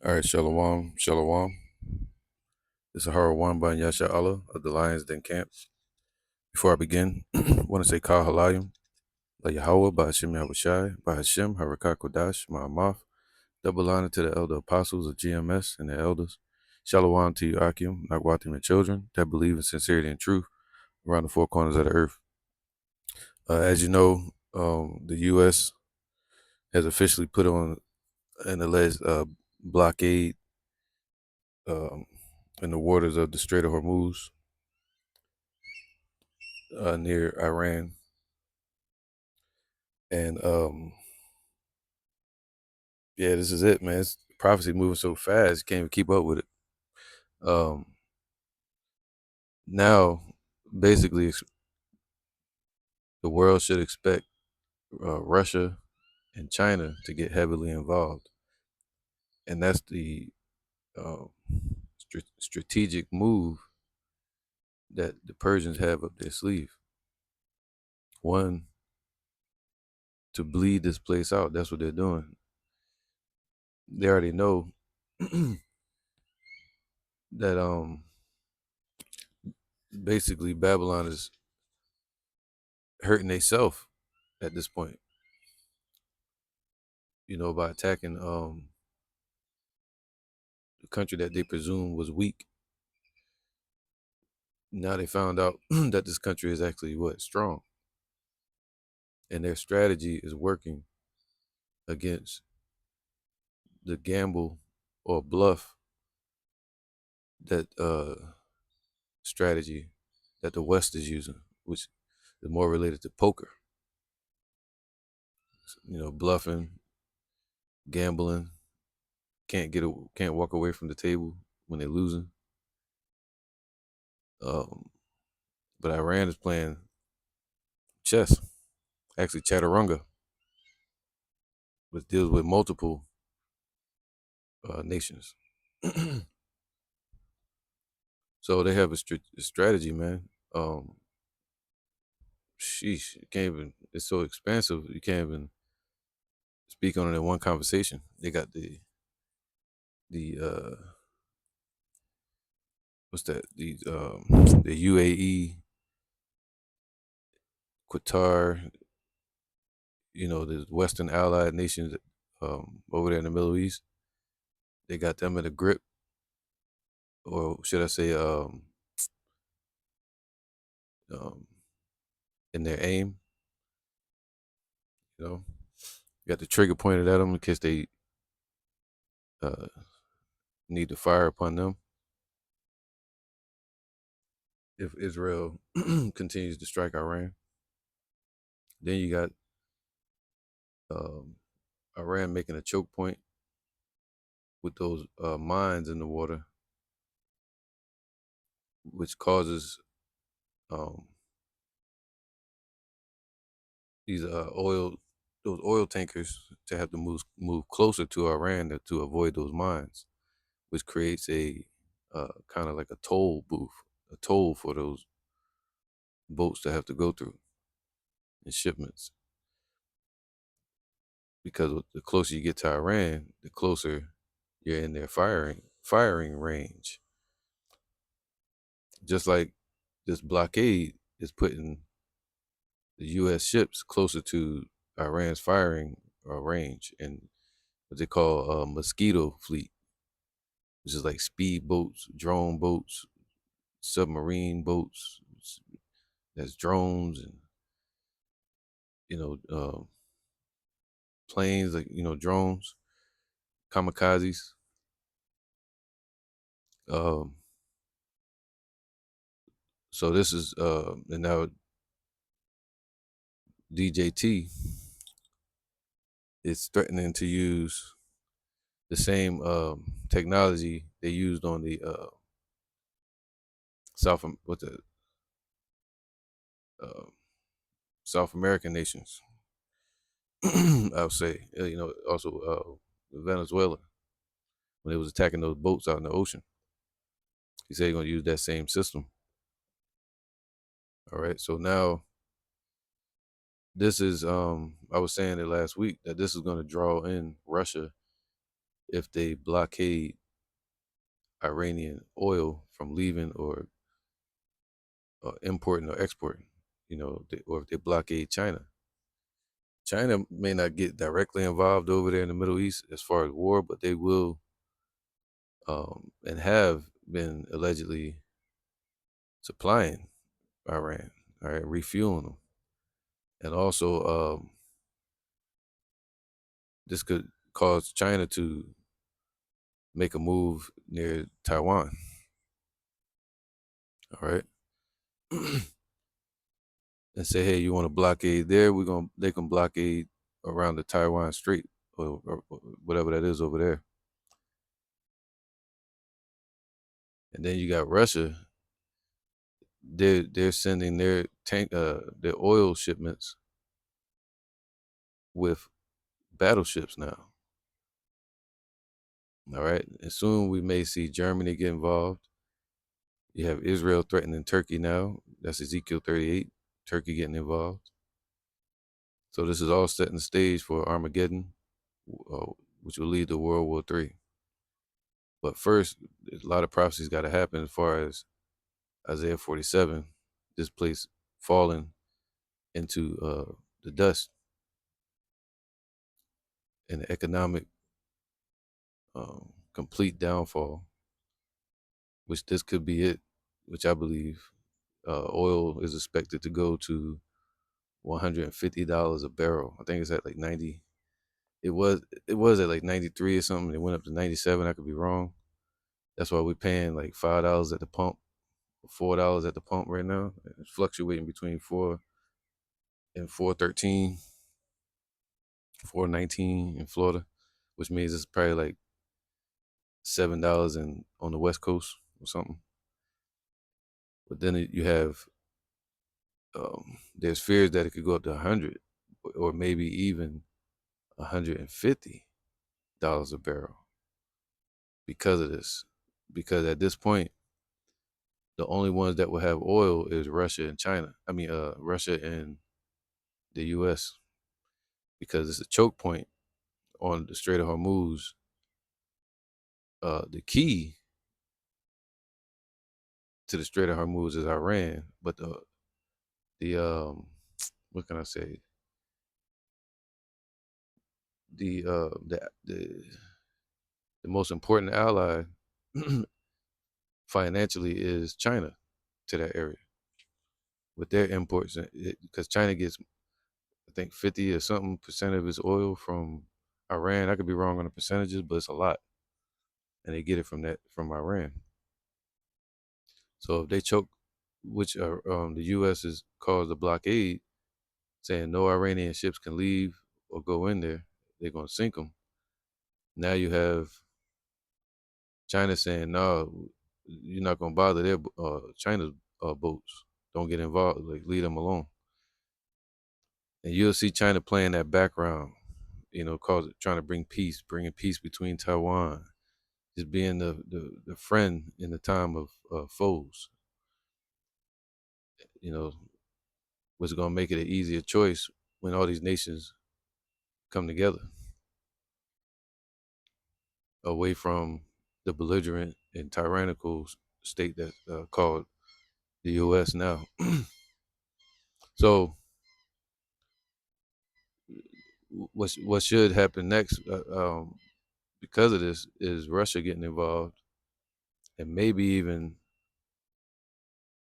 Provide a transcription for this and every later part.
All right, Shalom, Shalom. This is Hara One by Yasha Allah of the Lions Den Camp. Before I begin, I want to say Kal Halayim, La Yahweh, by Hashem Yahushai, by Hashem, Harakah Kodash, Ma'amath, double honor to the elder apostles of GMS and the elders. Shalom to you, Akim, Nagwatim, and children that believe in sincerity and truth around the four corners of the earth. As you know, the U.S. has officially put on an alleged blockade um, in the waters of the Strait of Hormuz near Iran. And yeah, this is it, man. It's prophecy moving so fast, you can't even keep up with it. Um, now, basically, the world should expect Russia and China to get heavily involved, and that's the uh, strategic move that the Persians have up their sleeve. One, to bleed this place out. That's what they're doing. They already know that basically Babylon is hurting themselves at this point. By attacking the country that they presumed was weak. Now they found out that this country is actually strong, and their strategy is working against the gamble or bluff that strategy that the West is using, which is more related to poker. Bluffing, gambling, can't walk away from the table when they're losing. But Iran is playing chess, actually chaturanga, which deals with multiple nations. So they have a strategy, man. Sheesh, you can't even. It's so expansive. You can't even speak on it in one conversation. They got the what's that? The UAE, Qatar. The Western allied nations over there in the Middle East. They got them in a grip, or should I say, in their aim. You got the trigger pointed at them in case they uh, need to fire upon them if Israel continues to strike Iran. Then you got Iran making a choke point with those mines in the water, which causes um, these those oil tankers to have to move closer to Iran to avoid those mines, which creates a kind of like a toll booth, a toll for those boats to have to go through in shipments. Because the closer you get to Iran, the closer you're in their firing range. Just like this blockade is putting the U.S. ships closer to Iran's firing range and what they call a mosquito fleet, which is like speed boats, drone boats, submarine boats. That's drones and you know uh, planes, like drones, kamikazes. Um, so this is and now DJT is threatening to use the same technology they used on the South what the uh, South American nations. I would say, also Venezuela when they was attacking those boats out in the ocean. He said he's gonna use that same system. All right, so now this is I was saying it last week that this is gonna draw in Russia if they blockade Iranian oil from leaving or importing or exporting, or if they blockade China. China may not get directly involved over there in the Middle East as far as war, but they will, and have been allegedly supplying Iran, all right, refueling them. And also, this could cause China to make a move near Taiwan, all right, and say, hey, you want to blockade there? They can blockade around the Taiwan Strait or whatever that is over there. And then you got Russia. They're sending their oil shipments with battleships now. All right. And soon we may see Germany get involved. You have Israel threatening Turkey now. That's Ezekiel 38. Turkey getting involved. So this is all setting the stage for Armageddon, uh, which will lead to World War III. But first, a lot of prophecies got to happen as far as Isaiah 47, this place falling into the dust and the economic complete downfall, which this could be it, which I believe oil is expected to go to $150 a barrel. I think it's at like 90. It was it was at like 93 or something. It went up to 97. I could be wrong. That's why we're paying like $5 at the pump, $4 at the pump right now. It's fluctuating between 4 and 4.13, 4.19 in Florida, which means it's probably like $7 on the West Coast or something. But then you have there's fears that it could go up to 100 or maybe even $150 a barrel because of this. Because at this point, the only ones that will have oil is Russia and China. I mean, Russia and the U.S. because it's a choke point on the Strait of Hormuz. The key to the Strait of Hormuz is Iran, but the what can I say? The most important ally financially is China to that area with their imports, because China gets, I think, 50 or something percent of its oil from Iran. I could be wrong on the percentages, but it's a lot, and they get it from Iran. So if they choke, which the U.S. has caused a blockade, saying no Iranian ships can leave or go in there, they're gonna sink them. Now you have China saying, no, you're not gonna bother their China's boats. Don't get involved. Like, leave them alone. And you'll see China playing that background, trying to bringing peace between Taiwan, just being the friend in the time of foes. Was going to make it an easier choice when all these nations come together, away from the belligerent and tyrannical state that's called the U.S. now. So what should happen next, because of this, is Russia getting involved, and maybe even,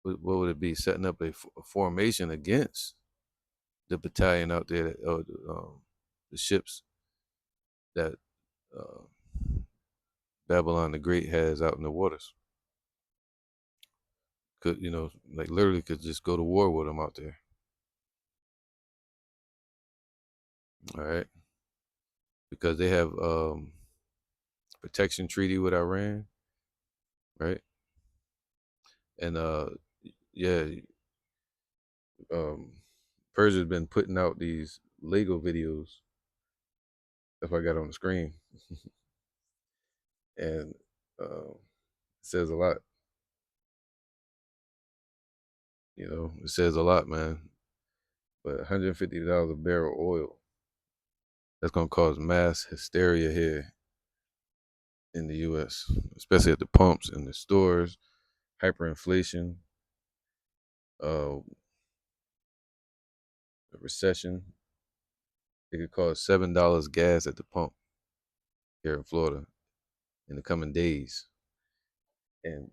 what would it be, setting up a formation against the battalion out there, or the ships that uh, Babylon the Great has out in the waters. Could, like, literally could just go to war with them out there. All right, because they have protection treaty with Iran, right? And yeah, um, Persia's been putting out these Lego videos. That's what I got on the screen, and it says a lot. It says a lot, man. But $150 a barrel oil, that's gonna cause mass hysteria here in the U.S., especially at the pumps and the stores. Hyperinflation, uh, a recession. It could cost $7 gas at the pump here in Florida in the coming days. And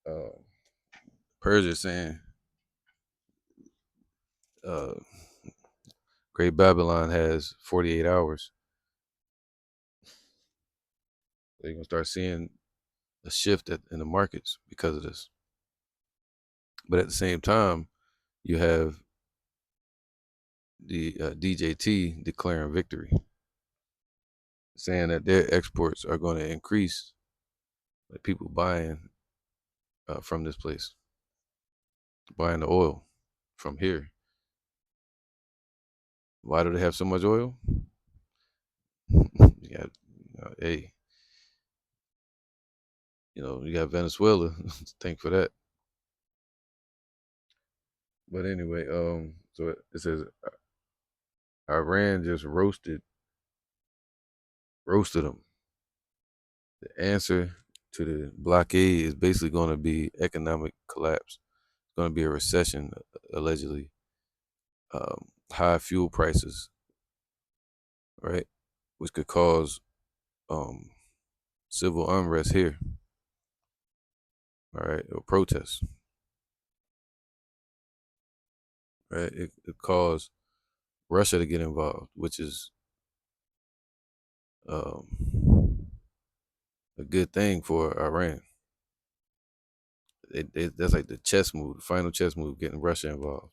uh, Persia saying uh, Great Babylon has 48 hours. So you're gonna start seeing a shift in the markets because of this. But at the same time, you have the DJT declaring victory, saying that their exports are going to increase, like people buying from this place, buying the oil from here. Why do they have so much oil? You got, hey, you got Venezuela. Thank for that. But anyway, so it says Iran just roasted them. The answer to the blockade is basically going to be economic collapse. It's going to be a recession, allegedly. High fuel prices, right, which could cause um, civil unrest here, all right, or protests, right. It could cause Russia to get involved, which is um, a good thing for Iran. That's like the chess move, the final chess move, getting Russia involved.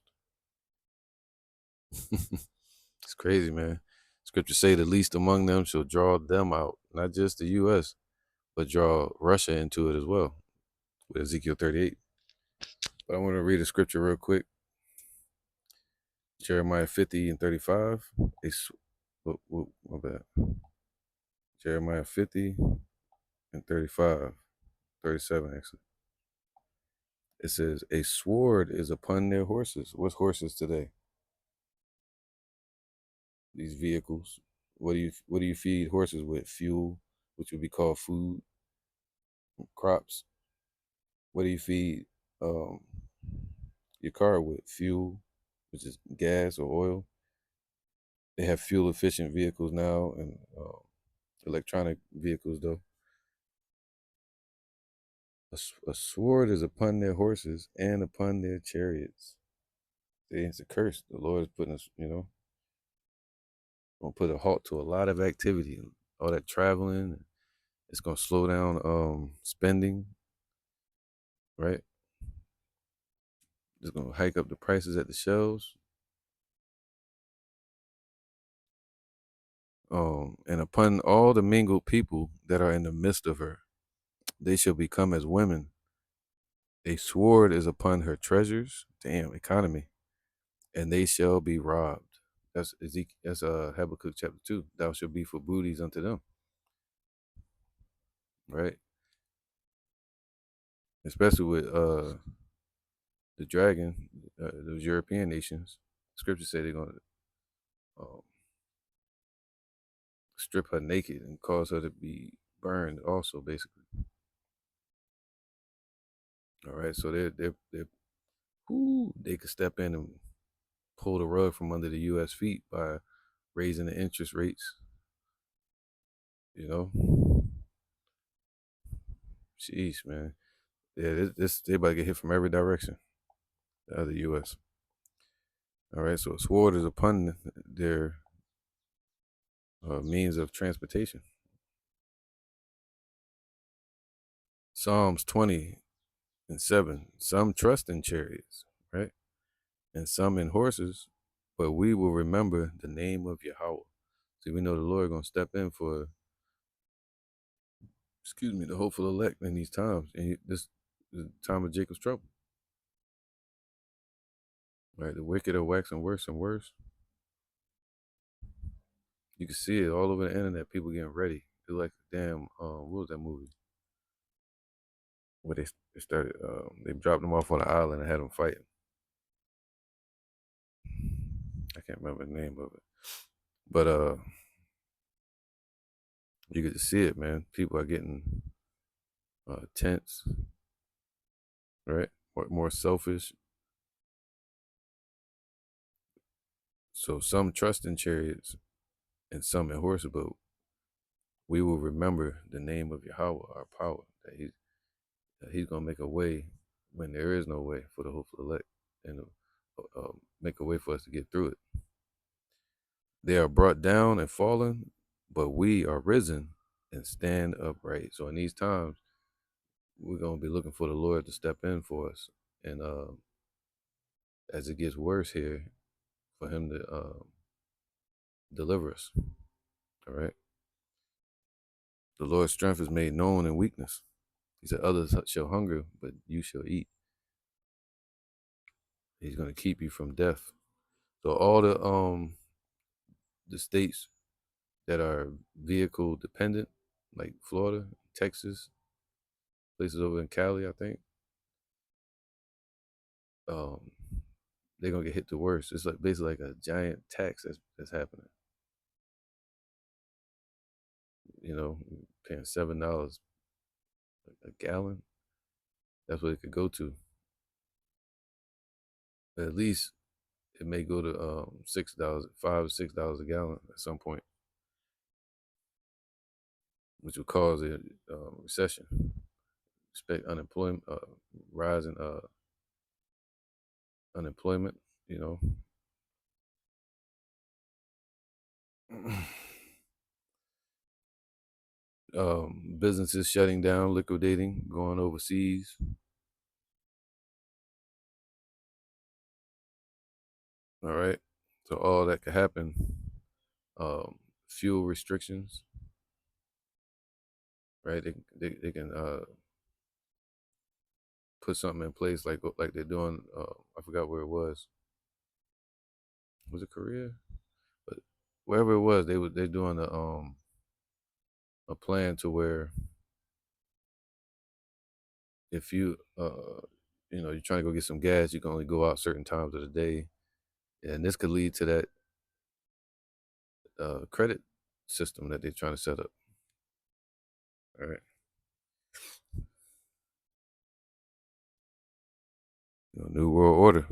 It's crazy, man. Scripture say the least among them shall draw them out, not just the U.S., but draw Russia into it as well, with Ezekiel 38. But I want to read a scripture real quick. Jeremiah 50 and 35. My bad. Jeremiah 50 and 35, 37 actually. It says, a sword is upon their horses. What's horses today? These vehicles. What do you feed horses with? Fuel, which would be called food, crops. What do you feed um, your car with? Fuel, which is gas or oil. They have fuel efficient vehicles now and electronic vehicles though. A sword is upon their horses and upon their chariots. It's a curse. The Lord is putting us, gonna put a halt to a lot of activity, all that traveling. It's gonna slow down spending, right? It's gonna hike up the prices at the shelves. And upon all the mingled people that are in the midst of her, they shall become as women. A sword is upon her treasures. Damn, economy. And they shall be robbed. That's Ezekiel. That's Habakkuk chapter 2. Thou shalt be for booties unto them, right? Especially with the dragon, those European nations. Scripture say they're gonna um, strip her naked and cause her to be burned. Also, basically, all right. So they could step in and pull the rug from under the U.S. feet by raising the interest rates. You know, jeez, man. Yeah, this they about to get hit from every direction. The other U.S. All right, so a sword is upon their means of transportation. Psalms 20:7. Some trust in chariots, right? And some in horses, but we will remember the name of Yahweh. See, we know the Lord gonna step in for, the hopeful elect in these times, and this is the time of Jacob's trouble. Right, the wicked are waxing worse and worse. You can see it all over the internet. People getting ready. It's like damn. What was that movie where they started? They dropped them off on an island and had them fighting. I can't remember the name of it, but You get to see it, man. People are getting tense, right? More selfish. So some trust in chariots and some in horses, but we will remember the name of Yahweh, our power, that He's gonna make a way when there is no way for the hopeful elect, and make a way for us to get through it. They are brought down and fallen, but we are risen and stand upright. So in these times, we're gonna be looking for the Lord to step in for us, and as it gets worse here, for Him to deliver us. All right. The Lord's strength is made known in weakness. He said, "Others shall hunger, but you shall eat." He's gonna keep you from death. So all the states that are vehicle dependent, like Florida, Texas, places over in Cali, I think, um, they're gonna get hit the worst. It's like basically like a giant tax that's happening. You know, paying $7 a gallon. That's what it could go to. At least it may go to $6, $5 or $6 a gallon at some point, which will cause a recession. Expect unemployment, rise in unemployment. You know, businesses shutting down, liquidating, going overseas. All right, so all that could happen. Fuel restrictions, right? They can put something in place like they're doing. I forgot where it was. Was it Korea? But wherever it was, they're doing a plan to where if you're trying to go get some gas, you can only go out certain times of the day, and this could lead to that credit system that they're trying to set up. All right, new world order.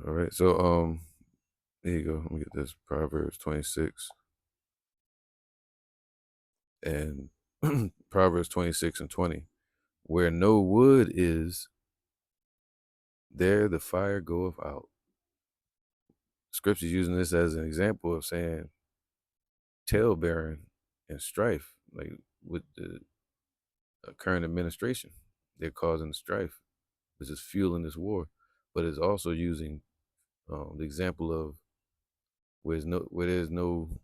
All right, so there you go. Let me get this Proverbs 26 and Proverbs 26 and 20. Where no wood is, there the fire goeth out. Scripture's using this as an example of saying tail bearing and strife, like with the current administration. They're causing strife, which is fueling this war. But it's also using the example of where there's no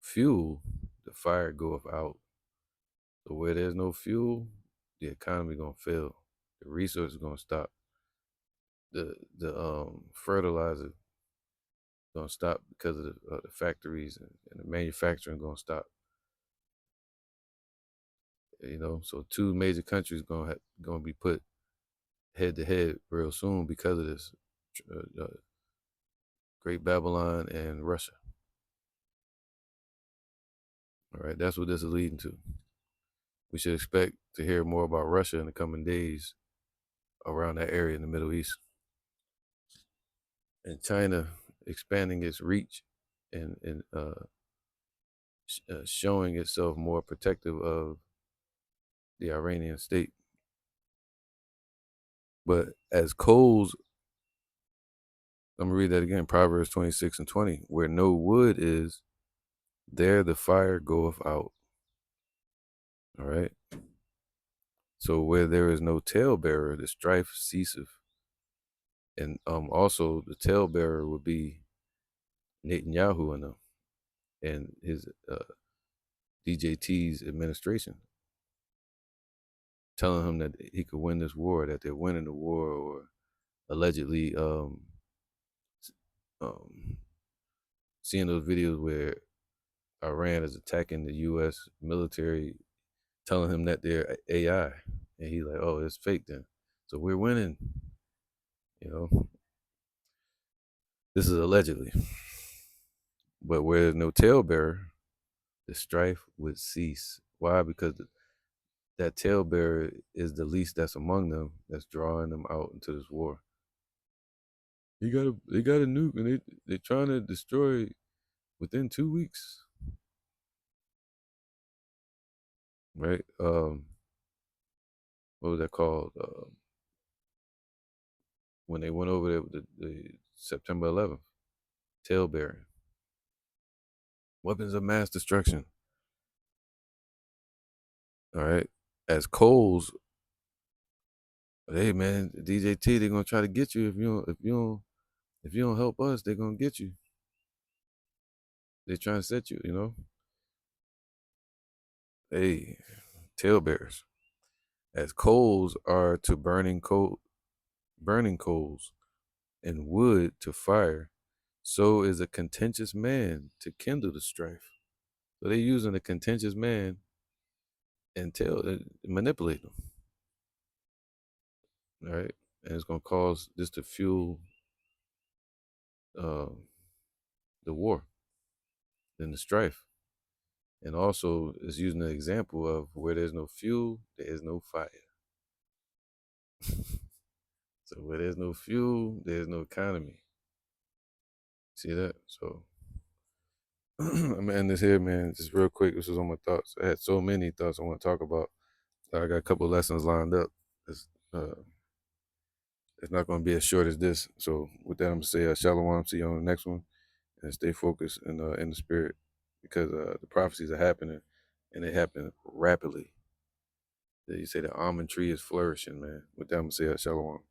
fuel, the fire goeth out. So where there's no fuel, the economy gonna fail. The resources gonna stop. The fertilizer gonna stop because of the factories and the manufacturing gonna stop. So two major countries gonna be put head to head real soon because of this. Great Babylon and Russia. All right, that's what this is leading to. We should expect to hear more about Russia in the coming days around that area in the Middle East. And China expanding its reach and showing itself more protective of the Iranian state. But as coals, I'm gonna read that again, Proverbs 26 and 20, where no wood is, there the fire goeth out. All right. So where there is no talebearer, the strife ceaseth. And also the talebearer would be Netanyahu and his DJT's administration, telling him that he could win this war, that they're winning the war, or allegedly um, seeing those videos where Iran is attacking the U.S. military, telling him that they're AI, and he's like, "Oh, it's fake then." So we're winning. You know, this is allegedly. But where there's no talebearer, the strife would cease. Why? Because that talebearer is the least that's among them that's drawing them out into this war. They got a nuke and they're trying to destroy within 2 weeks, right? What was that called? When they went over there with the September 11th, tailbearing, weapons of mass destruction. All right, as Coles, hey man, DJT, they're gonna try to get you if you don't help us, they're gonna get you. They're trying to set you, Hey, tailbearers, as coals are to burning coals, and wood to fire, so is a contentious man to kindle the strife. So they're using a contentious man and manipulate them, right? And it's gonna cause this to fuel uh, the war and the strife. And also, it's using an example of where there's no fuel, there is no fire. So where there's no fuel, there's no economy. See that? So I'm gonna end this here, man. Just real quick. This was on my thoughts. I had so many thoughts I want to talk about. I got a couple of lessons lined up. It's, uh, it's not going to be as short as this. So with that, I'm gonna say shalom. See you on the next one, and stay focused and in the spirit, because the prophecies are happening, and they happen rapidly. You say the almond tree is flourishing, man. With that, I'm gonna say shalom.